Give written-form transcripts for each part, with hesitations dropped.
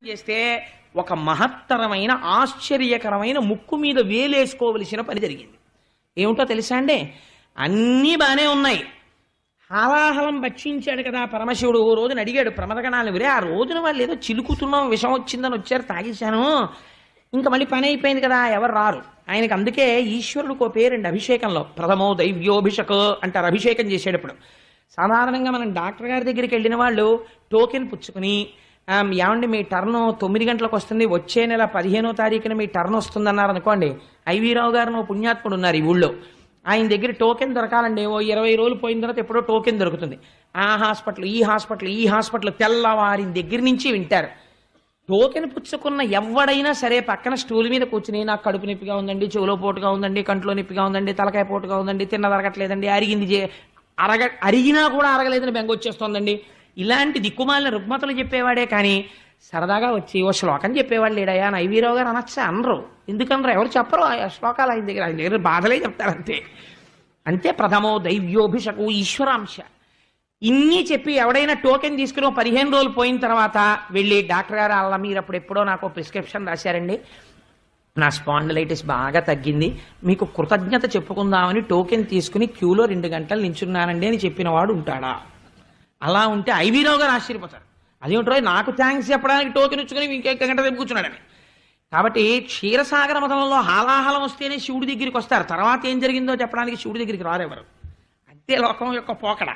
చేస్తే ఒక మహత్తరమైన ఆశ్చర్యకరమైన ముక్కు మీద వేలేసుకోవలసిన పని జరిగింది. ఏమిటో తెలుసా అండి? అన్నీ బాగానే ఉన్నాయి. హాలాహలం భక్షించాడు కదా పరమశివుడు. ఓ రోజున అడిగాడు ప్రమదగణాలను, విరే ఆ రోజున వాళ్ళు ఏదో చిలుకుతున్నాం, విషం వచ్చిందని వచ్చారు, తాగేశాను, ఇంకా మళ్ళీ పని అయిపోయింది కదా, ఎవరు రారు. ఆయనకి అందుకే ఈశ్వరుడికి ఓ పేరండి అభిషేకంలో, ప్రథమో దైవ్యోభిషక్ అంటారు. అభిషేకం చేసేటప్పుడు సాధారణంగా మనం డాక్టర్ గారి దగ్గరికి వెళ్ళిన వాళ్ళు టోకెన్ పుచ్చుకుని, ఏమండి మీ టర్న్ 9 గంటలకు వస్తుంది, వచ్చే నెల 15వ తారీఖున మీ టర్న్ వస్తుందన్నారు అనుకోండి. ఐవీరావు గారు పుణ్యాత్ముడు ఉన్నారు ఈ ఊళ్ళో, ఆయన దగ్గర టోకెన్ దొరకాలండి. ఓ 20 రోజులు పోయిన తర్వాత ఎప్పుడో టోకెన్ దొరుకుతుంది. ఆ హాస్పిటల్ ఈ హాస్పిటల్ తెల్లవారిన దగ్గర నుంచి వింటారు. టోకెన్ పుచ్చుకున్న ఎవడైనా సరే పక్కన స్టూల్ మీద కూర్చుని, నాకు కడుపు నొప్పిగా ఉందండి, చెవులో పోటుగా ఉందండి, కంట్లో నొప్పిగా ఉందండి, తలకాయ పోటుగా ఉందండి, తిన్నదరగట్లేదండి, అరిగినా కూడా అరగలేదని బెంగ వచ్చేస్తోందండి, ఇలాంటి దిక్కుమాలిన రుగ్మతలు చెప్పేవాడే కానీ సరదాగా వచ్చి ఓ శ్లోకం చెప్పేవాళ్ళు లేడయా అని ఐవీరావు గారు అనొచ్చా? అనరు. ఎందుకనరు? ఎవరు చెప్పరు ఆ శ్లోకాలు ఆయన దగ్గర బాధలే చెప్తారు అంతే. అంతే ప్రథమో దైవ్యోభిషకు ఈశ్వరాంశ. ఇన్ని చెప్పి ఎవడైనా టోకెన్ తీసుకుని 15 రోజులు పోయిన తర్వాత వెళ్ళి, డాక్టర్ గారు అలా మీరు అప్పుడు ఎప్పుడో నాకు ప్రిస్క్రిప్షన్ రాశారండి, నా స్పాండిలైటిస్ బాగా తగ్గింది, మీకు కృతజ్ఞత చెప్పుకుందామని టోకెన్ తీసుకుని క్యూలో 2 గంటలు నించున్నానండి అని చెప్పిన వాడు ఉంటాడా? అలా ఉంటే ఐవీరావు గారు ఆశ్చర్యపోతారు. అదేమిటో నాకు థ్యాంక్స్ చెప్పడానికి టోకెన్ ఇచ్చుకుని ఇంకొక గంట రేపు కూర్చున్నాడని. కాబట్టి క్షీరసాగర మతంలో హాలాహలం వస్తేనే శివుడి దగ్గరికి వస్తారు, తర్వాత ఏం జరిగిందో చెప్పడానికి శివుడి దగ్గరికి రారెవరు. అంతే లోకం యొక్క పోకడ.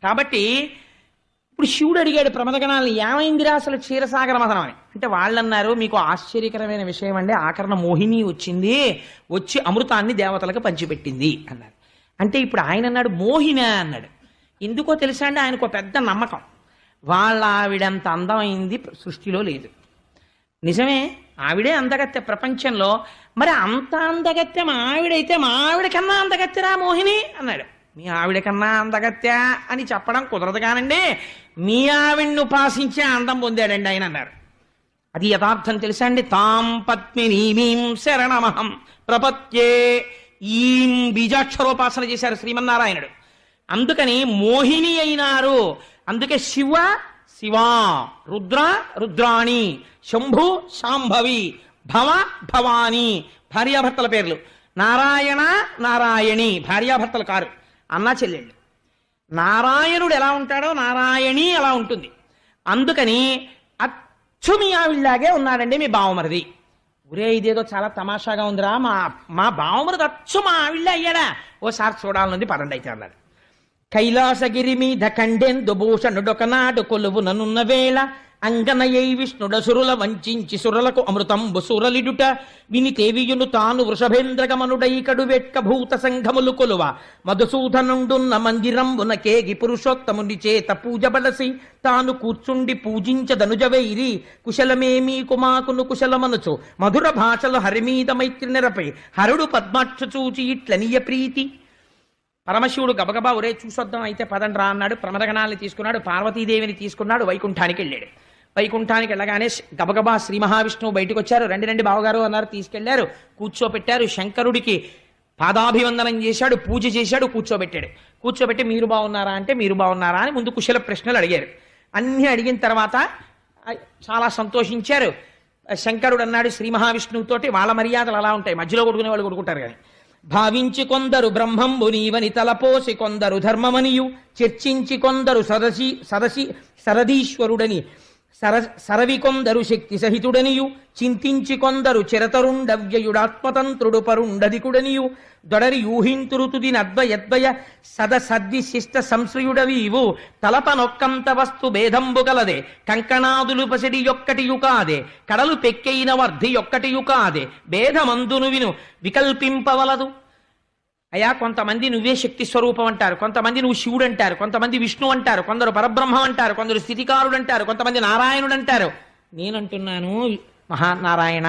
కాబట్టి ఇప్పుడు శివుడు అడిగాడు ప్రమదగణాలను, ఏమైందిరా అసలు క్షీరసాగర మథనం అని. అంటే వాళ్ళు అన్నారు, మీకు ఆశ్చర్యకరమైన విషయం అండి, ఆకరణ మోహిని వచ్చింది, వచ్చి అమృతాన్ని దేవతలకు పంచిపెట్టింది అన్నారు. అంటే ఇప్పుడు ఆయన అన్నాడు మోహిన అన్నాడు. ఎందుకో తెలుసా అండి? ఆయనకు పెద్ద నమ్మకం, వాళ్ళ ఆవిడంత అందమైంది సృష్టిలో లేదు. నిజమే, ఆవిడే అందగత్తె ప్రపంచంలో. మరి అంత అందగత్తె మా ఆవిడైతే మా ఆవిడ కన్నా అందగత్తెరా మోహిని అన్నాడు. మీ ఆవిడ కన్నా అందగత్యా అని చెప్పడం కుదరదు కానండి, మీ ఆవిడ్ని ఉపాసించే అందం పొందాడండి ఆయన అన్నారు. అది యథార్థం తెలుసా అండి? తాం పద్మినీమీం శరణమహం ప్రపత్యే. ఈం బీజాక్షరోపాసన చేశారు శ్రీమన్నారాయణుడు, అందుకని మోహిని అయినారు. అందుకే శివ శివా, రుద్ర రుద్రాణి, శంభు శాంభవి, భవ భవాని భార్యాభర్తల పేర్లు. నారాయణ నారాయణి భార్యాభర్తలు కారు, అన్నా చెల్లెళ్ళు. నారాయణుడు ఎలా ఉంటాడో నారాయణి అలా ఉంటుంది. అందుకని అచ్చు మీ ఆవిళ్ళలాగే ఉన్నాడండి మీ బావమరిది. ఒరే ఇదేదో చాలా తమాషాగా ఉందిరా, మా బావమరిది అచ్చు మా ఆవిళ్ళ అయ్యాడా, ఓసారి చూడాలనుంది పదండి అయితే అన్నాడు. కైలాసగిరి మీద ఖండెందు భూషణుడొకనాడు కొలువు ననున్న వేళ, అంగనయై విష్ణుడ సురుల వంచించి సురలకు అమృతంబు సురలిడుట, విని తేవియును తాను వృషభేంద్రగమనుడై కడు వెట్క భూత సంఘములు కొలువ, మధుసూదనుండున్న మందిరంబున కేగి పురుషోత్తముని చేత పూజ బలసి, తాను కూర్చుండి పూజించదనుజవైరి, కుశలమేమీ కుమాకును కుశలమనుచు మధుర భాషలు హరిమీద మైత్రి నెరపై, హరుడు పద్మాక్ష చూచి ఇట్లనియ ప్రీతి. పరమశివుడు గబగబా ఒరే చూసొద్దాం అయితే పదండ్రా అన్నాడు. ప్రమదగణాలని తీసుకున్నాడు, పార్వతీదేవిని తీసుకున్నాడు, వైకుంఠానికి వెళ్ళాడు. వైకుంఠానికి వెళ్ళగానే గబగబా శ్రీ మహావిష్ణువు బయటకు వచ్చారు. రండి బావగారు అన్నారు, తీసుకెళ్లారు, కూర్చోపెట్టారు. శంకరుడికి పాదాభివందనం చేశాడు, పూజ చేశాడు, కూర్చోబెట్టాడు. కూర్చోబెట్టి మీరు బాగున్నారా అంటే మీరు బాగున్నారా అని ముందు కుశల ప్రశ్నలు అడిగారు. అన్నీ అడిగిన తర్వాత చాలా సంతోషించారు. శంకరుడు అన్నాడు శ్రీ మహావిష్ణువుతోటి, వాళ్ళ మర్యాదలు అలా ఉంటాయి, మధ్యలో కొడుకునే వాళ్ళు కొడుకుంటారు కానీ, భావించి కొందరు బ్రహ్మంబు నీవని తలపోసి కొందరు ధర్మమనియు, చర్చించి కొందరు సరదీశ్వరుడని సరవి కొందరు శక్తి సహితుడనియు, చింతించి కొందరు చిరతరుండవ్యయుడాత్మతంత్రుడు పరుండదికుడనియు, దొడరి యూహింతురుతుది నద్వయద్వయ సదసద్ది శిష్ట సంశ్రయుడవీవు, తలపనొక్కంత వస్తు భేదంబు గలదే, కంకణాదులు పసిడి యొక్కటియు కాదే, కడలు పెక్కైన వర్ధి యొక్కటియు కాదే, భేదమందును విను వికల్పింపవలదు. అయ్యా కొంతమంది నువ్వే శక్తి స్వరూపం అంటారు, కొంతమంది నువ్వు శివుడు అంటారు, కొంతమంది విష్ణు అంటారు, కొందరు పరబ్రహ్మం అంటారు, కొందరు స్థితికారుడు అంటారు, కొంతమంది నారాయణుడు అంటారు. నేనంటున్నాను మహానారాయణ,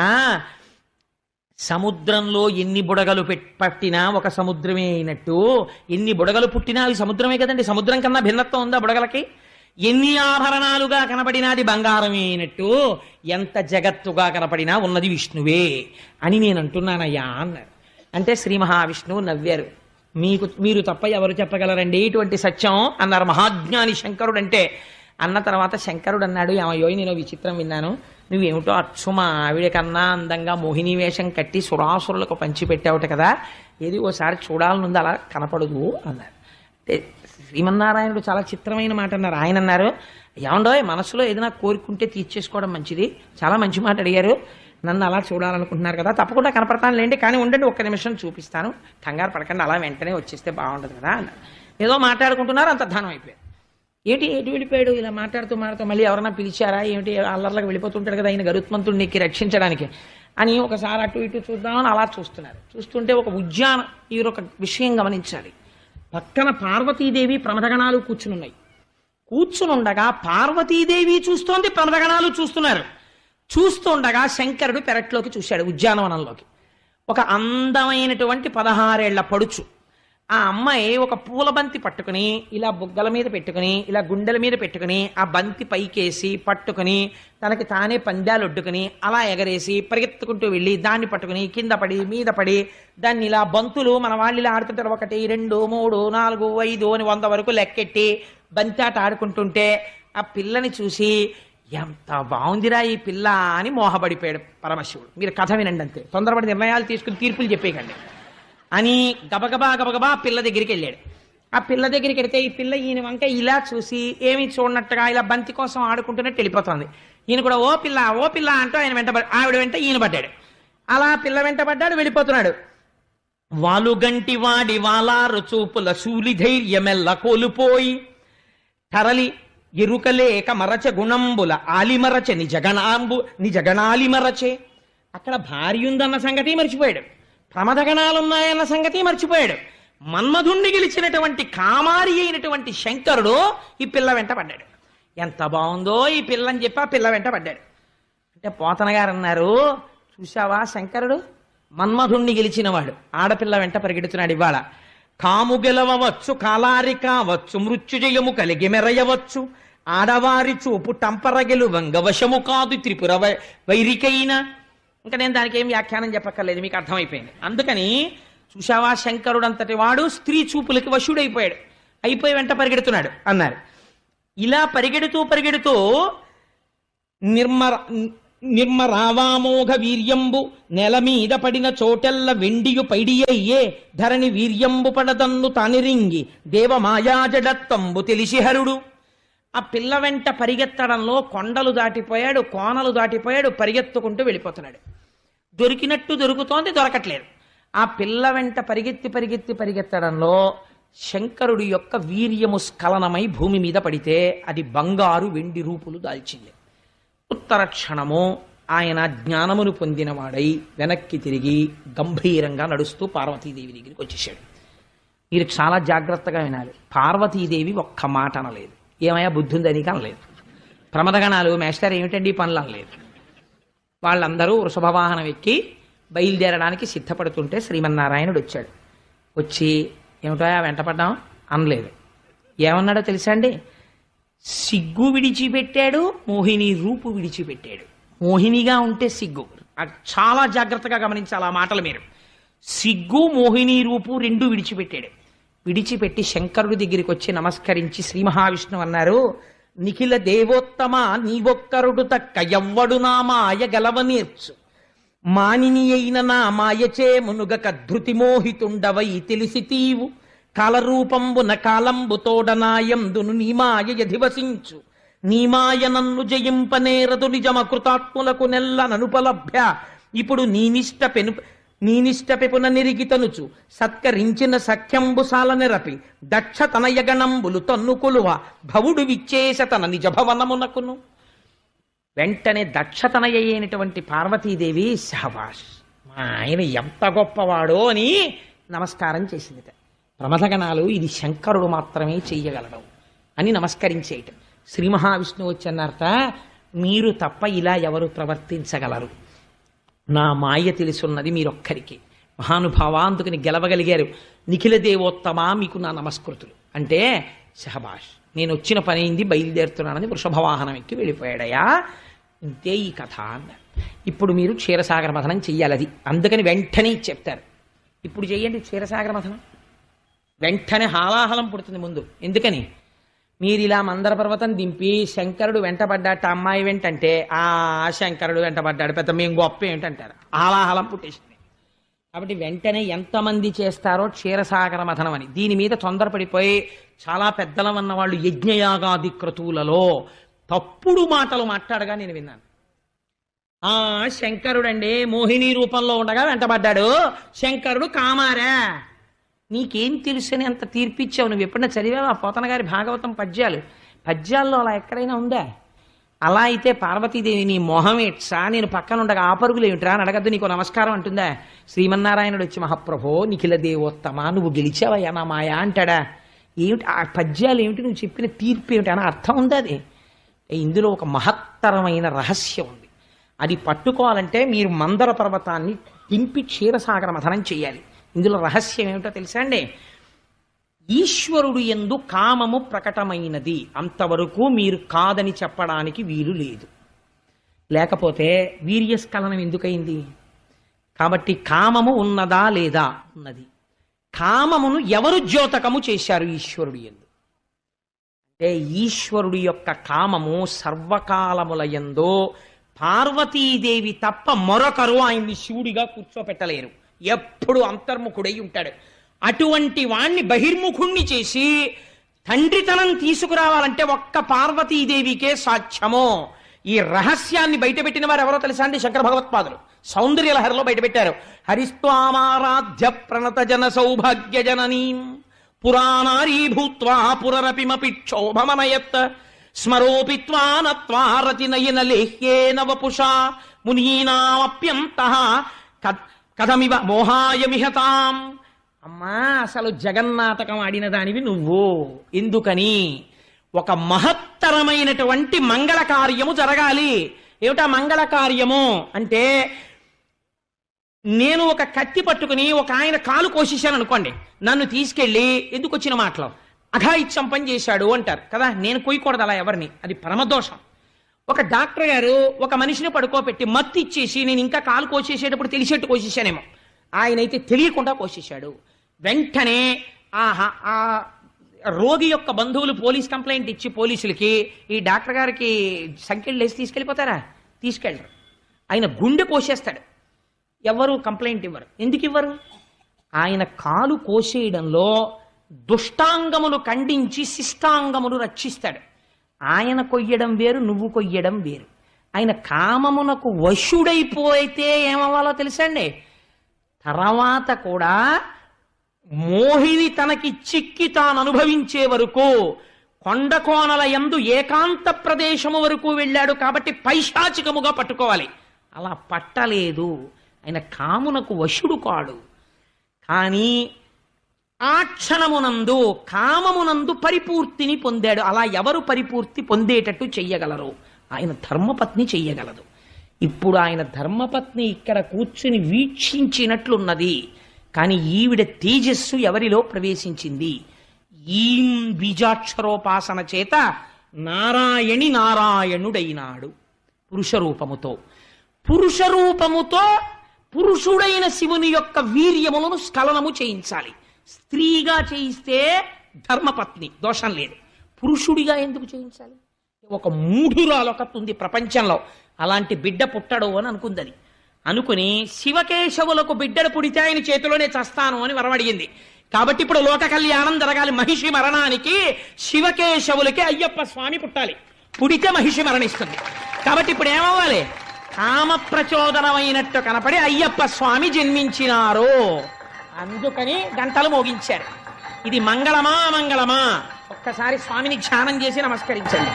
సముద్రంలో ఎన్ని బుడగలు పట్టినా ఒక సముద్రమే అయినట్టు, ఎన్ని బుడగలు పుట్టినా అవి సముద్రమే కదండి. సముద్రం కన్నా భిన్నత్వం ఉందా బుడగలకి? ఎన్ని ఆభరణాలుగా కనపడినాది బంగారమే అయినట్టు, ఎంత జగత్తుగా కనపడినా ఉన్నది విష్ణువే అని నేను అంటున్నానయ్యా అన్నారు. అంటే శ్రీ మహావిష్ణువు నవ్వారు. మీరు తప్ప ఎవరు చెప్పగలరండి ఇటువంటి సత్యం అన్నారు మహాజ్ఞాని శంకరుడు. అంటే అన్న తర్వాత శంకరుడు అన్నాడు, ఏమయ్యోయ్ నేను విచిత్రం విన్నాను, నువ్వేమిటో అచ్చు మా ఆవిడ కన్నా అందంగా మోహిని వేషం కట్టి సురాసురులకు పంచిపెట్టావుట కదా, ఏది ఓసారి చూడాలనుంది, అలా కనపడదు అన్నారు. అంటే శ్రీమన్నారాయణుడు చాలా చిత్రమైన మాట అన్నారు. ఆయన అన్నారు, ఏమండో మనసులో ఏదైనా కోరుకుంటే తీర్చేసుకోవడం మంచిది, చాలా మంచి మాట అడిగారు, నన్ను అలా చూడాలనుకుంటున్నారు కదా, తప్పకుండా కనపడతాను లేండి, కానీ ఉండండి ఒక్క నిమిషం చూపిస్తాను, కంగారు పడకండి, అలా వెంటనే వచ్చేస్తే బాగుండదు కదా అన్నారు. ఏదో మాట్లాడుకుంటున్నారు, అంతర్ధానం అయిపోయారు. ఏంటి ఎటు వెళ్ళిపోయాడు, ఇలా మాట్లాడుతూ మళ్ళీ ఎవరైనా పిలిచారా ఏమిటి, అల్లర్లకు వెళ్ళిపోతుంటాడు కదా ఆయన గరుత్మంతుడిని ఎక్కి రక్షించడానికి అని ఒకసారి అటు ఇటు చూద్దామని అలా చూస్తున్నారు. చూస్తుంటే ఒక ఉద్యానం, ఈ ఒక విషయం గమనించాలి, పక్కన పార్వతీదేవి ప్రమథగణాలు కూర్చునుండగా పార్వతీదేవి చూస్తోంది, ప్రమథగణాలు చూస్తున్నారు. చూస్తుండగా శంకరుడు పెరట్లోకి చూశాడు, ఉద్యానవనంలోకి. ఒక అందమైనటువంటి 16 ఏళ్ల పడుచు ఆ అమ్మాయి ఒక పూల బంతి పట్టుకుని ఇలా బుగ్గల మీద పెట్టుకుని ఇలా గుండెల మీద పెట్టుకుని ఆ బంతి పైకేసి పట్టుకుని తనకి తానే పందాలు ఒడ్డుకుని అలా ఎగరేసి పరిగెత్తుకుంటూ వెళ్ళి దాన్ని పట్టుకుని కింద పడి మీద పడి దాన్ని ఇలా బంతులు మన వాళ్ళు ఇలా ఆడుతుంటారు, 1 2 3 4 5 అని 100 వరకు లెక్కెట్టి బంతి ఆట ఆడుకుంటుంటే ఆ పిల్లని చూసి ఎంత బాగుందిరా ఈ పిల్ల అని మోహపడిపోయాడు పరమశివుడు. మీరు కథ వినండి అంతే, తొందరపడి నిర్ణయాలు తీసుకుని తీర్పులు చెప్పేయకండి అని గబగబా పిల్ల దగ్గరికి వెళ్ళాడు. ఆ పిల్ల దగ్గరికి వెళితే ఈ పిల్ల ఈయన వంక ఇలా చూసి ఏమీ చూడనట్టుగా ఇలా బంతి కోసం ఆడుకుంటున్నట్టు వెళ్ళిపోతుంది. ఈయన కూడా ఓ పిల్ల అంటూ ఆయన ఆవిడ వెంట ఈయన పడ్డాడు. అలా పిల్ల వెంట పడ్డాడు, వెళ్ళిపోతున్నాడు. వాలుగంటి వాడి వాలారు చూపుల శూలి ధైర్యమెల్ల కోలుపోయి తరలి ఎరుకలేక మరచ గుణంబుల ఆలిమరచే నిజగణాలిమరచే. అక్కడ భార్య ఉందన్న సంగతి మర్చిపోయాడు, ప్రమథగణాలున్నాయన్న సంగతి మర్చిపోయాడు. మన్మధుణ్ణి గెలిచినటువంటి కామారి అయినటువంటి శంకరుడు ఈ పిల్ల వెంట పడ్డాడు. ఎంత బాగుందో ఈ పిల్ల అని చెప్పి ఆ పిల్ల వెంట పడ్డాడు. అంటే పోతన గారు అన్నారు, చూశావా శంకరుడు మన్మధుణ్ణి గెలిచినవాడు ఆడపిల్ల వెంట పరిగెడుతున్నాడు. ఇవాళ కాము గెలవచ్చు, కాలారి కావచ్చు, మృత్యుజయము కలిగి మెరయవచ్చు, ఆడవారి చూపు టంపరగెలు వంగవశము కాదు త్రిపుర వైరికైన. ఇంకా నేను దానికి ఏం వ్యాఖ్యానం చెప్పక్కర్లేదు, మీకు అర్థమైపోయింది. అందుకని చూశావా శంకరుడు అంతటి వాడు స్త్రీ చూపులకి వశుడైపోయాడు, అయిపోయి వెంట పరిగెడుతున్నాడు అన్నారు. ఇలా పరిగెడుతూ నిర్మరావామోఘ వీర్యంబు నెల మీద పడిన చోటెల్ల వెండియు పైడియయ్యే ధరణి వీర్యంబు పడదన్ను తానిరింగి దేవమాయాజడత్తంబు తెలిసిహరుడు. ఆ పిల్ల వెంట పరిగెత్తడంలో కొండలు దాటిపోయాడు, కోనలు దాటిపోయాడు, పరిగెత్తుకుంటూ వెళ్ళిపోతున్నాడు. దొరికినట్టు దొరుకుతోంది, దొరకట్లేదు. ఆ పిల్ల వెంట పరిగెత్తడంలో శంకరుడి యొక్క వీర్యము స్ఖలనమై భూమి మీద పడితే అది బంగారు వెండి రూపులు దాల్చింది. ఉత్తర క్షణము ఆయన జ్ఞానమును పొందినవాడై వెనక్కి తిరిగి గంభీరంగా నడుస్తూ పార్వతీదేవి దగ్గరికి వచ్చేసాడు. మీరు చాలా జాగ్రత్తగా వినాలి, పార్వతీదేవి ఒక్క మాట అనలేదు, ఏమయ్యా బుద్ధి ఉందని అనలేదు. ప్రమథగణాలు మేస్టర్ ఏమిటండి పనులు అనలేదు. వాళ్ళందరూ వృషభవాహనం ఎక్కి బయలుదేరడానికి సిద్ధపడుతుంటే శ్రీమన్నారాయణుడు వచ్చాడు. వచ్చి ఏమిటో వెంటపడ్డాం అనలేదు. ఏమన్నాడో తెలుసా అండి, సిగ్గు విడిచిపెట్టాడు, మోహిని రూపు విడిచిపెట్టాడు. మోహినిగా ఉంటే సిగ్గు, చాలా జాగ్రత్తగా గమనించాలి ఆ మాటలు మీరు. సిగ్గు మోహిని రూపు రెండు విడిచిపెట్టాడు. విడిచిపెట్టి శంకరుడి దగ్గరికి వచ్చి నమస్కరించి శ్రీ మహావిష్ణువు అన్నారు, నిఖిల దేవోత్తమ నీవొక్కరుడు తక్క ఎవ్వడు నా మాయ గలవ నేర్చు, మానిని అయిన నా మాయచే మునుగక ధృతి మోహితుండవై తెలిసి తీవు, కాలరూపంబున కాలంబు తోడనాయందును నీమాయ యధివసించు, నీమాయ నన్ను జయింపనేరదు నిజమ కృతాత్ములకు నెల్ల ననుపలభ్య, ఇప్పుడు నీనిష్ట పెపున నిరిగితనుచు సత్కరించిన సఖ్యంబు సాల నిరపి దక్ష తనయగణంబులు తన్ను కొలువ భవుడు విచ్చేస తన నిజ భవనమునకును. వెంటనే దక్షతనయ అయినటువంటి పార్వతీదేవి శహబాష్, మా ఆయన ఎంత గొప్పవాడో అని నమస్కారం చేసింది. ప్రమథగణాలు ఇది శంకరుడు మాత్రమే చెయ్యగలడు అని నమస్కరించేయటం. శ్రీ మహావిష్ణువు వచ్చన్నర్త, మీరు తప్ప ఇలా ఎవరు ప్రవర్తించగలరు, నా మాయ తెలుసున్నది మీరొక్కరికి, మహానుభావ అందుకని గెలవగలిగారు, నిఖిల దేవోత్తమ మీకు నా నమస్కృతులు అంటే శహబాష్, నేను వచ్చిన పని అయింది, బయలుదేరుతున్నానని వృషభవాహనం ఎక్కి వెళ్ళిపోయాడయా. ఇంతే ఈ కథ అన్నారు. ఇప్పుడు మీరు క్షీరసాగర మథనం చెయ్యాలి, అది అందుకని వెంటనే చెప్తారు, ఇప్పుడు చెయ్యండి క్షీరసాగర మథనం. వెంటనే హాలాహలం పుడుతుంది ముందు. ఎందుకని, మీరు ఇలా మందర పర్వతం దింపి శంకరుడు వెంటబడ్డాట అమ్మాయి వెంటంటే ఆ శంకరుడు వెంటబడ్డాడు పెద్ద మేము గొప్ప ఏంటంటారు. ఆలాహలం పుట్టేసింది. కాబట్టి వెంటనే ఎంతమంది చేస్తారో క్షీరసాగర మథనం అని. దీని మీద తొందరపడిపోయి చాలా పెద్దలం అన్న వాళ్ళు యజ్ఞయాగాది క్రతువులలో తప్పుడు మాటలు మాట్లాడగా నేను విన్నాను. ఆ శంకరుడండి మోహిని రూపంలో ఉండగా వెంటబడ్డాడు, శంకరుడు కామారా. నీకేం తెలుసని అంత తీర్పిచ్చావు? నువ్వు ఎప్పుడైనా చదివావా పోతన గారి భాగవతం పద్యాల్లో అలా ఎక్కడైనా ఉందా? అలా అయితే పార్వతీదేవి నీ మొహం ఏట్సా, నేను పక్కన ఉండగా ఆ పరుగులు ఏమిట్రా అని అడగద్దు, నీకు నమస్కారం అంటుందా? శ్రీమన్నారాయణుడు వచ్చి మహాప్రభో నిఖిల దేవోత్తమ నువ్వు గెలిచావయ్యా నా మాయా అంటాడా? ఏమిటి ఆ పద్యాలు ఏమిటి, నువ్వు చెప్పిన తీర్పు ఏమిటి అని అర్థం ఉందా? అది ఇందులో ఒక మహత్తరమైన రహస్యం ఉంది. అది పట్టుకోవాలంటే మీరు మందర పర్వతాన్ని దింపి క్షీరసాగర మథనం చేయాలి. ఇందులో రహస్యం ఏమిటో తెలుసా అండి? ఈశ్వరుడు యందు కామము ప్రకటమైనది అంతవరకు మీరు కాదని చెప్పడానికి వీలు లేదు. లేకపోతే వీర్యస్ఖలనం ఎందుకైంది? కాబట్టి కామము ఉన్నదా లేదా? ఉన్నది. కామమును ఎవరు ద్యోతకము చేశారు? ఈశ్వరుడు యందు. అంటే ఈశ్వరుడి యొక్క కామము సర్వకాలముల యందు పార్వతీదేవి తప్ప మరొకరు ఆయన్ని శివుడిగా కూర్చోపెట్టలేరు. ఎప్పుడు అంతర్ముఖుడై ఉంటాడు. అటువంటి వాణ్ణి బహిర్ముఖుణ్ణి చేసి తండ్రితనం తీసుకురావాలంటే ఒక్క పార్వతీదేవికే సాధ్యమో. ఈ రహస్యాన్ని బయటపెట్టిన వారు ఎవరో తెలుసా అండి? శంకర భగవత్పాదులు సౌందర్యలహరిలో బయటపెట్టారు. హరిస్వామారాధ్య ప్రణత జన సౌభాగ్య జననీం పురాణారీ భూత్వా పురరపిమపి క్షోభమనయత్ స్మరోపిత్వా నత్వా రతినయన లేహ్యేన వపుషా మునీనామప్యంతః కథమివ మోహాయమిహతాం. అమ్మా అసలు జగన్నాటకం ఆడిన దానివి నువ్వు. ఎందుకని? ఒక మహత్తరమైనటువంటి మంగళ కార్యము జరగాలి. ఏమిటా మంగళ కార్యము అంటే, నేను ఒక కత్తి పట్టుకుని ఒక ఆయన కాలు కోసేశాను అనుకోండి, నన్ను తీసుకెళ్ళి ఎందుకు వచ్చిన మాటలు అఘాయిత్యం పని చేశాడు అంటారు కదా. నేను కొయ్యకూడదు అలా ఎవరిని, అది పరమదోషం. ఒక డాక్టర్ గారు ఒక మనిషిని పడుకోబెట్టి మత్తు ఇచ్చేసి నేను ఇంకా కాలు కోసేసేటప్పుడు తెలిసేట్టు కోసేసానేమో, ఆయనైతే తెలియకుండా కోసేశాడు. వెంటనే ఆ రోగి యొక్క బంధువులు పోలీస్ కంప్లైంట్ ఇచ్చి పోలీసులకి ఈ డాక్టర్ గారికి సంఖ్యలు వేసి తీసుకెళ్ళిపోతారా? తీసుకెళ్ళరు. ఆయన గుండె కోసేస్తాడు. ఎవరు కంప్లైంట్ ఇవ్వరు. ఎందుకు ఇవ్వరు? ఆయన కాలు కోసేయడంలో దుష్టాంగములు ఖండించి శిష్టాంగములు రక్షిస్తాడు. ఆయన కొయ్యడం వేరు, నువ్వు కొయ్యడం వేరు. ఆయన కామమునకు వశుడైపోయితే ఏమవ్వాలో తెలుసండి? తర్వాత కూడా మోహిని తనకి చిక్కి తాను అనుభవించే వరకు కొండ కోనల యందు ఏకాంత ప్రదేశము వరకు వెళ్ళాడు. కాబట్టి పైశాచికముగా పట్టుకోవాలి. అలా పట్టలేదు. ఆయన కామునకు వశుడు కాడు. కానీ ఆ క్షణమునందు కామమునందు పరిపూర్తిని పొందాడు. అలా ఎవరు పరిపూర్తి పొందేటట్టు చెయ్యగలరు? ఆయన ధర్మపత్ని చెయ్యగలదు. ఇప్పుడు ఆయన ధర్మపత్ని ఇక్కడ కూర్చుని వీక్షించినట్లున్నది. కానీ ఈవిడ తేజస్సు ఎవరిలో ప్రవేశించింది? ఈ బీజాక్షరోపాసన చేత నారాయణి నారాయణుడైనాడు పురుషరూపముతో. పురుషరూపముతో పురుషుడైన శివుని యొక్క వీర్యములను స్ఖలనము చేయించాలి. స్త్రీగా చేయిస్తే ధర్మపత్ని దోషం లేదు. పురుషుడిగా ఎందుకు చేయించాలి? ఒక మూఢురాలొకటి ఉంది ప్రపంచంలో, అలాంటి బిడ్డ పుట్టడు అని అనుకుందని. అనుకుని శివకేశవులకు బిడ్డడు పుడితే ఆయన చేతిలోనే చస్తాను అని వరమడిగింది. కాబట్టి ఇప్పుడు లోక కళ్యాణం జరగాలి. మహిషి మరణానికి శివకేశవులకి అయ్యప్ప స్వామి పుట్టాలి. పుడితే మహిషి మరణిస్తుంది. కాబట్టి ఇప్పుడు ఏమవ్వాలి? కామ ప్రచోదనమైనట్టు కనపడి అయ్యప్ప స్వామి జన్మించినారు. అందుకని గంటలు మోగించారు. ఇది మంగళమా అమంగళమా? ఒక్కసారి స్వామిని ధ్యానం చేసి నమస్కరించండి.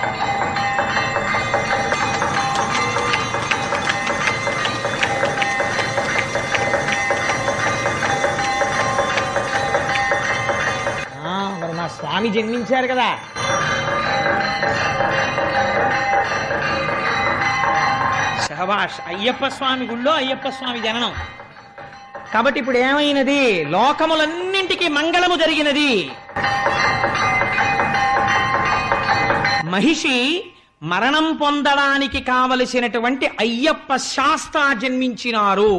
మరి మా స్వామి జన్మించారు కదా. శహబాష్. అయ్యప్ప స్వామి గుళ్ళో అయ్యప్ప స్వామి జననం. కాబట్టి ఇప్పుడు ఏమైనది? లోకములన్నింటికి మంగళము జరిగినది. మహిషి మరణం పొందడానికి కావలసినటువంటి అయ్యప్ప శాస్త్ర జన్మించినారు.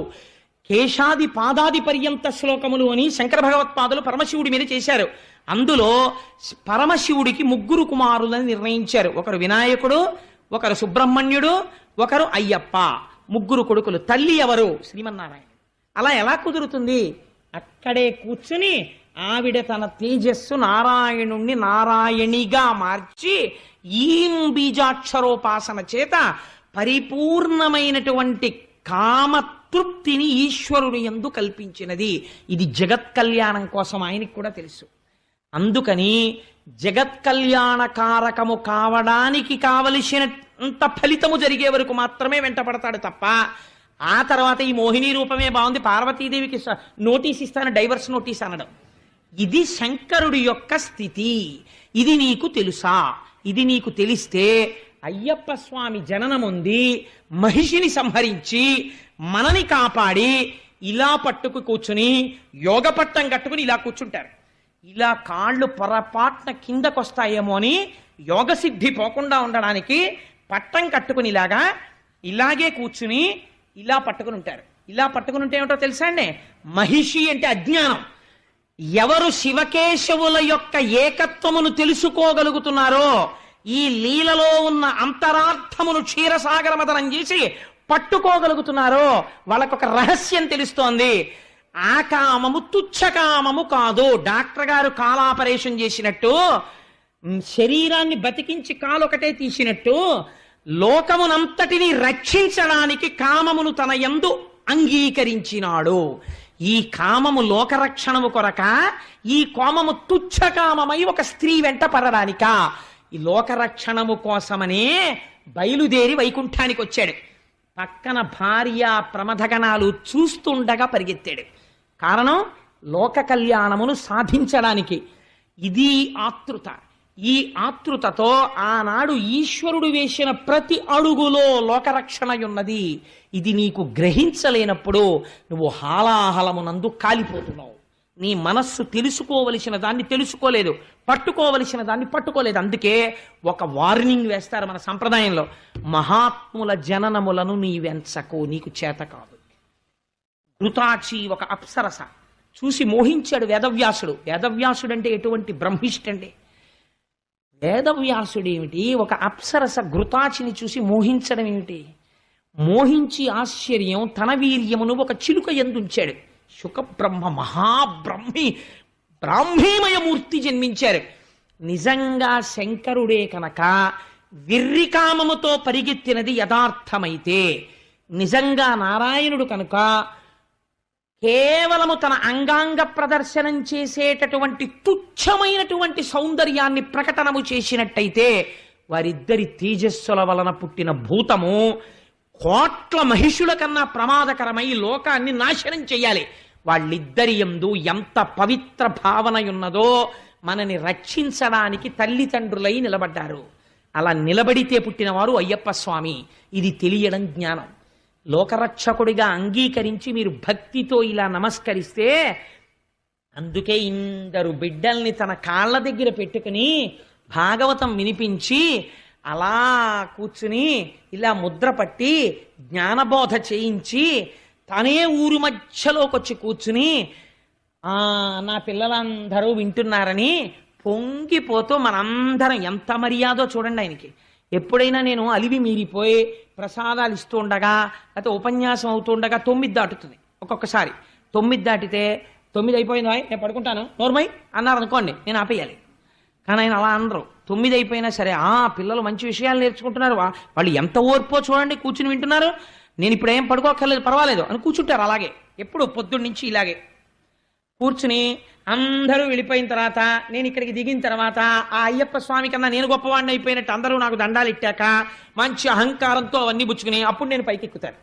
కేశాది పాదాది పర్యంత శ్లోకములు అని శంకర భగవత్పాదులు పరమశివుడి మీద చేశారు. అందులో పరమశివుడికి 3 కుమారులని నిర్ణయించారు. ఒకరు వినాయకుడు, ఒకరు సుబ్రహ్మణ్యుడు, ఒకరు అయ్యప్ప. 3 కొడుకులు. తల్లి ఎవరు? శ్రీమన్నారాయణ. అలా ఎలా కుదురుతుంది? అక్కడే కూర్చుని ఆవిడ తన తేజస్సు నారాయణుణ్ణి నారాయణిగా మార్చి ఈం బీజాక్షరోపాసన చేత పరిపూర్ణమైనటువంటి కామతృప్తిని ఈశ్వరుడు యందు కల్పించినది. ఇది జగత్ కళ్యాణం కోసం ఆయనకి కూడా తెలుసు. అందుకని జగత్ కళ్యాణకారకము కావడానికి కావలసినంత ఫలితము జరిగే వరకు మాత్రమే వెంటపడతాడు తప్ప ఆ తర్వాత ఈ మోహిని రూపమే బాగుంది, పార్వతీదేవికి నోటీస్ ఇస్తాను, డైవర్స్ నోటీస్ అనడం, ఇది శంకరుడి యొక్క స్థితి. ఇది నీకు తెలుసా? ఇది నీకు తెలిస్తే అయ్యప్ప స్వామి జననముంది, మహిషిని సంహరించి మనని కాపాడి ఇలా పట్టుకు కూర్చుని యోగ పట్టం కట్టుకుని ఇలా కూర్చుంటారు. ఇలా కాళ్ళు పొరపాట్న కిందకొస్తాయేమో అని యోగ సిద్ధి పోకుండా ఉండడానికి పట్టం కట్టుకుని ఇలాగే కూర్చుని ఇలా పట్టుకుని ఉంటారు. ఇలా పట్టుకుని ఉంటే ఏమిటో తెలుసా అండి? మహిషి అంటే అజ్ఞానం. ఎవరు శివకేశవుల యొక్క ఏకత్వమును తెలుసుకోగలుగుతున్నారో, ఈ లీలలో ఉన్న అంతరార్థమును క్షీరసాగరమదనం చేసి పట్టుకోగలుగుతున్నారో వాళ్ళకొక రహస్యం తెలుస్తోంది. ఆ కామము తుచ్చకామము కాదు. డాక్టర్ గారు కాలాపరేషన్ చేసినట్టు, శరీరాన్ని బతికించి కాలొకటే తీసినట్టు, లోకమునంతటిని రక్షించడానికి కామమును తన యందు అంగీకరించినాడు. ఈ కామము లోకరక్షణము కొరక, ఈ కామము తుచ్చకామమై ఒక స్త్రీ వెంట పడడానిక? ఈ లోకరక్షణము కోసమనే బయలుదేరి వైకుంఠానికి వచ్చాడు. పక్కన భార్య ప్రమథగణాలు చూస్తుండగా పరిగెత్తాడు. కారణం లోక కళ్యాణమును సాధించడానికి. ఇది ఆతృత. ఈ ఆతృతతో ఆనాడు ఈశ్వరుడు వేసిన ప్రతి అడుగులో లోకరక్షణ ఉన్నది. ఇది నీకు గ్రహించలేనప్పుడు నువ్వు హాలాహలమునందు కాలిపోతున్నావు. నీ మనస్సు తెలుసుకోవలసిన దాన్ని తెలుసుకోలేదు, పట్టుకోవలసిన దాన్ని పట్టుకోలేదు. అందుకే ఒక వార్నింగ్ వేస్తారు మన సంప్రదాయంలో, మహాత్ముల జననములను నీవెంచకు, నీకు చేత కాదు. ఘృతాచి ఒక అప్సరస చూసి మోహించాడు వేదవ్యాసుడు. వేదవ్యాసుడు అంటే ఎటువంటి బ్రహ్మిష్టండి. వేదవ్యాసుడు ఏమిటి, ఒక అప్సరస ఘృతాచిని చూసి మోహించడం ఏమిటి? మోహించి ఆశ్చర్యం తన వీర్యమును ఒక చిలుక ఎందుంచాడు. శుకబ్రహ్మ బ్రాహ్మీమయమూర్తి జన్మించారు. నిజంగా శంకరుడే కనుక విర్రికామముతో పరిగెత్తినది యథార్థమైతే, నిజంగా నారాయణుడు కనుక కేవలము తన అంగాంగ ప్రదర్శనం చేసేటటువంటి తుచ్చమైనటువంటి సౌందర్యాన్ని ప్రకటనము చేసినట్టయితే, వారిద్దరి తేజస్సుల వలన పుట్టిన భూతము కోట్ల మహిషుల కన్నా ప్రమాదకరమై లోకాన్ని నాశనం చెయ్యాలి. వాళ్ళిద్దరి యందు ఎంత పవిత్ర భావన ఉన్నదో మనని రక్షించడానికి తల్లిదండ్రులై నిలబడ్డారు. అలా నిలబడితే పుట్టినవారు అయ్యప్ప స్వామి. ఇది తెలియడం జ్ఞానం. లోకరక్షకుడిగా అంగీకరించి మీరు భక్తితో ఇలా నమస్కరిస్తే, అందుకే ఇందరు బిడ్డల్ని తన కాళ్ళ దగ్గర పెట్టుకుని భాగవతం వినిపించి అలా కూర్చుని ఇలా ముద్ర పట్టి జ్ఞానబోధ చేయించి తనే ఊరు మధ్యలోకి వచ్చి కూర్చుని నా పిల్లలందరూ వింటున్నారని పొంగిపోతూ మనందరం ఎంత మర్యాదో చూడండి ఆయనకి. ఎప్పుడైనా నేను అలివి మీరిపోయి ప్రసాదాలు ఇస్తూ ఉండగా లేకపోతే ఉపన్యాసం అవుతుండగా 9 దాటుతుంది. ఒక్కొక్కసారి 9 దాటితే 9 అయిపోయింది నేను పడుకుంటాను నోర్మై అన్నారు అనుకోండి, నేను ఆపేయాలి. కానీ ఆయన అలా అనరు. 9 అయిపోయినా సరే పిల్లలు మంచి విషయాలు నేర్చుకుంటున్నారు, వాళ్ళు ఎంత ఓర్పో చూడండి, కూర్చుని వింటున్నారు, నేను ఇప్పుడు ఏం పడుకోక్కర్లేదు పర్వాలేదు అని కూర్చుంటారు. అలాగే ఎప్పుడు పొద్దున్న నుంచి ఇలాగే కూర్చుని అందరూ వెళ్ళిపోయిన తర్వాత నేను ఇక్కడికి దిగిన తర్వాత ఆ అయ్యప్ప స్వామి కన్నా నేను గొప్పవాడిని అయిపోయినట్టు అందరూ నాకు దండాలు ఇట్టాక మంచి అహంకారంతో అవన్నీ పుచ్చుకుని అప్పుడు నేను పైకెక్కుతాను.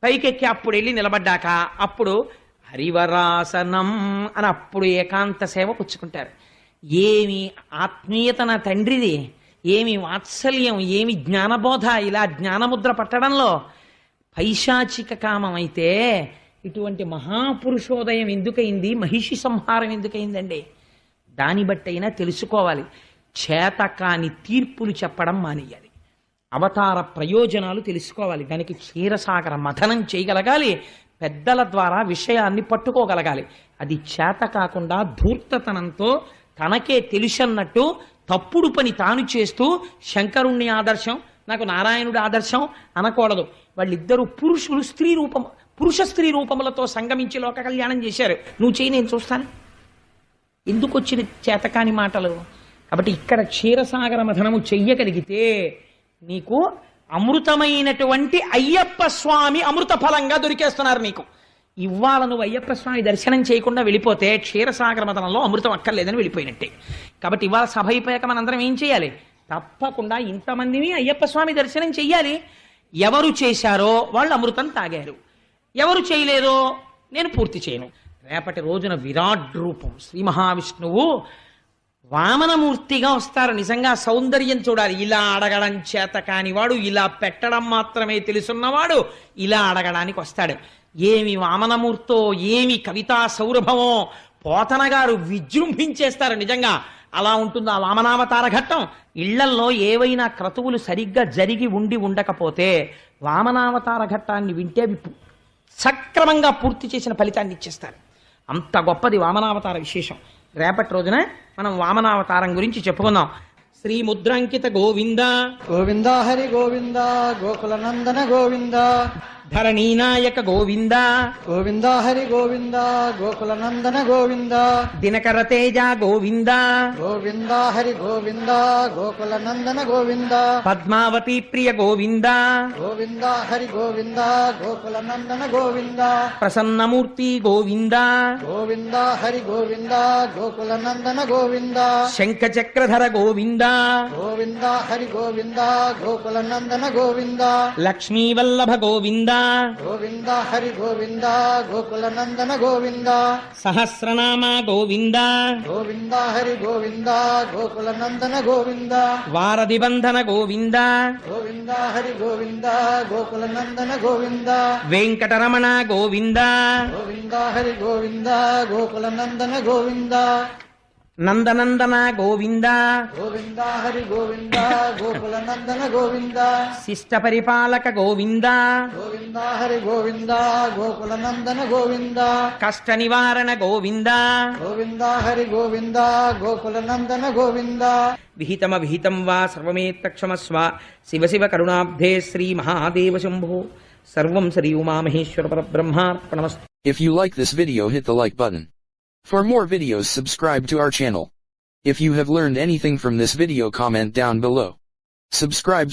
పైకెక్కి అప్పుడు వెళ్ళి నిలబడ్డాక అప్పుడు హరివరాసనం అని అప్పుడు ఏకాంత సేవ పుచ్చుకుంటారు. ఏమి ఆత్మీయత నా తండ్రిది, ఏమి వాత్సల్యం, ఏమి జ్ఞానబోధ. ఇలా జ్ఞానముద్ర పట్టడంలో పైశాచిక కామం అయితే ఇటువంటి మహాపురుషోదయం ఎందుకైంది, మహిషి సంహారం ఎందుకైందండి? దాన్ని బట్టైనా తెలుసుకోవాలి. చేతకాని తీర్పులు చెప్పడం మానేయాలి. అవతార ప్రయోజనాలు తెలుసుకోవాలి. దానికి క్షీరసాగర మథనం చేయగలగాలి. పెద్దల ద్వారా విషయాన్ని పట్టుకోగలగాలి. అది చేత కాకుండా ధూర్తతనంతో తనకే తెలుసన్నట్టు తప్పుడు పని తాను చేస్తూ శంకరుణ్ణి ఆదర్శం, నాకు నారాయణుడి ఆదర్శం అనకూడదు. వాళ్ళిద్దరూ పురుష స్త్రీ రూపములతో సంగమించి లోక కళ్యాణం చేశారు. నువ్వు చేయి, నేను చూస్తాను. ఎందుకు వచ్చిన చేతకాని మాటలు? కాబట్టి ఇక్కడ క్షీరసాగర మథనము చెయ్యగలిగితే నీకు అమృతమైనటువంటి అయ్యప్ప స్వామి అమృత ఫలంగా దొరికేస్తున్నారు నీకు. ఇవాళ నువ్వు అయ్యప్ప స్వామి దర్శనం చేయకుండా వెళ్ళిపోతే క్షీరసాగర మథనంలో అమృతం అక్కర్లేదని వెళ్ళిపోయినట్టే. కాబట్టి ఇవాళ సభ అయిపోయాక మనందరం ఏం చేయాలి? తప్పకుండా ఇంతమందిని అయ్యప్ప స్వామి దర్శనం చెయ్యాలి. ఎవరు చేశారో వాళ్ళు అమృతం తాగారు, ఎవరు చేయలేదో నేను పూర్తి చేయను. రేపటి రోజున విరాట్ రూపం శ్రీ మహావిష్ణువు వామనమూర్తిగా వస్తారు. నిజంగా సౌందర్యం చూడాలి. ఇలా అడగడం చేత కానివాడు, ఇలా పెట్టడం మాత్రమే తెలుసున్నవాడు ఇలా అడగడానికి వస్తాడు. ఏమి వామనమూర్తో, ఏమి కవితా సౌరభమో పోతన గారు విజృంభించేస్తారు. నిజంగా అలా ఉంటుంది ఆ వామనావతార ఘట్టం. ఇళ్లల్లో ఏవైనా క్రతువులు సరిగ్గా జరిగి ఉండకపోతే వామనావతార ఘట్టాన్ని వింటే సక్రమంగా పూర్తి చేసిన ఫలితాన్ని ఇచ్చేస్తారు. అంత గొప్పది వామనావతార విశేషం. రేపటి రోజున మనం వామనావతారం గురించి చెప్పుకుందాం. శ్రీ ముద్రాంకిత గోవింద గోవింద హరి గోవింద గోకుల నందన గోవింద ధరణీనాయక గోవింద గోవింద హరి గోవింద గోకుల నందన గోవింద దినకర తేజ గోవింద గోవింద హరి గోవింద గోకుల నందన గోవింద పద్మావతి ప్రియ గోవింద గోవింద హరి గోవింద గోకుల నందన గోవింద ప్రసన్నమూర్తి గోవింద గోవింద హరి గోవింద గోకుల నందన గోవింద శంఖ చక్రధర గోవింద గోవింద హరి గోవింద గోకుల నందన గోవింద లక్ష్మీవల్లభ గోవింద గోవింద హరి గోవింద గోకుల నందన గోవింద సహస్రనామ గోవింద గోవింద హరి గోవింద గోకుల నందన గోవింద వారధి బంధన గోవింద గోవింద హరి గోవింద గోకుల నందన గోవింద వెంకటరమణ గోవింద గోవింద హరి గోవింద గోకుల నందన గోవింద నందనందన గోవింద గోవింద హరి గోవింద గోకుల నందన గోవింద శిష్ట పరిపాలక గోవింద గోవింద హరి గోవింద గోకుల నందన గోవింద కష్ట నివారణ గోవింద గోవింద హరి గోవింద గోకుల నందన గోవింద విహితమ విహితం వా సర్వమేత్తక్షమస్వ శివ శివ కరుణాబ్ధే శ్రీ మహాదేవ శంభో సర్వం Shri Umamaheshwara పరబ్రహ్మార్పణమస్తు. If you like this video, hit the like button. For more videos, subscribe to our channel. If you have learned anything from this video, comment down below. Subscribe.